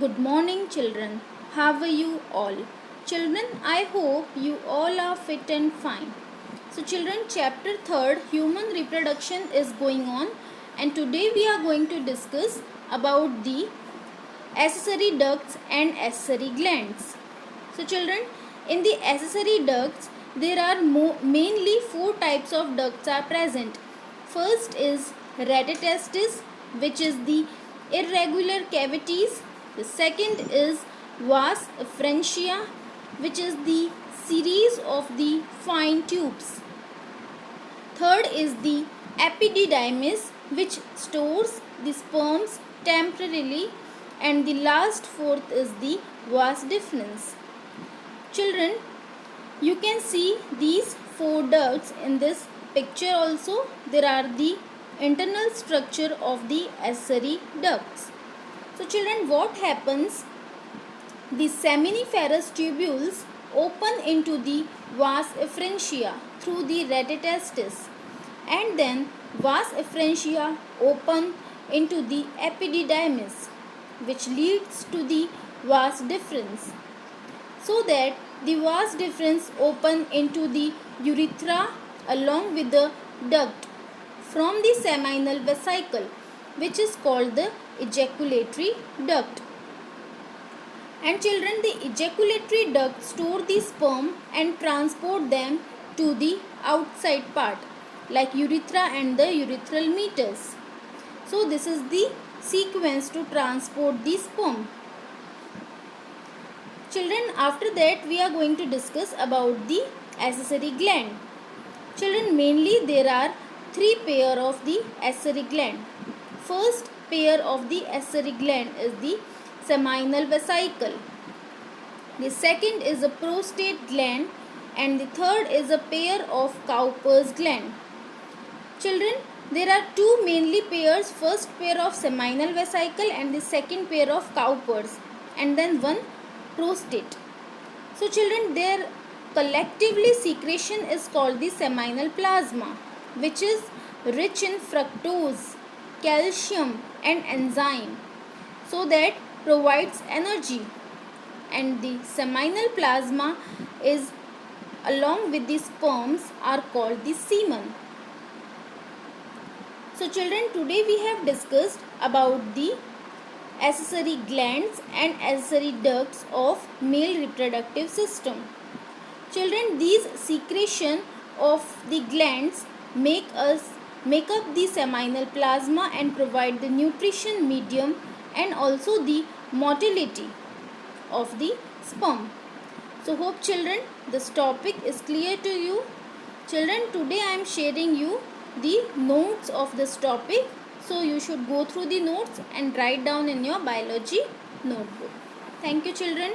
Good morning, children. How are you all? Children, I hope you all are fit and fine. So, children, chapter 3rd, human reproduction is going on, and today we are going to discuss about the accessory ducts and accessory glands. So, children, in the accessory ducts, there are mainly four types of ducts are present. First is radiotestis, which is the irregular cavities. The second is vas efferentia, which is the series of the fine tubes. Third is the epididymis, which stores the sperms temporarily, and the last fourth is the vas deferens. Children, you can see these four ducts in this picture also. There are the internal structure of the accessory ducts. So children, what happens? The seminiferous tubules open into the vas efferentia through the radiotestis, and then vas efferentia open into the epididymis, which leads to the vas deferens, so that the vas deferens open into the urethra along with the duct from the seminal vesicle, which is called the ejaculatory duct. And children, the ejaculatory duct store the sperm and transport them to the outside part like urethra and the urethral meatus. So this is the sequence to transport the sperm. Children, after that we are going to discuss about the accessory gland. Children, mainly there are three pair of the accessory gland. First pair of the accessory gland is the seminal vesicle. The second is a prostate gland, and the third is a pair of Cowper's gland. Children, there are two mainly pairs. First pair of seminal vesicle and the second pair of Cowper's, and then one prostate. So children, their collectively secretion is called the seminal plasma, which is rich in fructose, calcium and enzyme, so that provides energy. And the seminal plasma is along with the sperms are called the semen. So children, today we have discussed about the accessory glands and accessory ducts of male reproductive system. Children, these secretion of the glands make up the seminal plasma and provide the nutrition medium and also the motility of the sperm. So hope children this topic is clear to you. Children, today I am sharing you the notes of this topic. So you should go through the notes and write down in your biology notebook. Thank you children.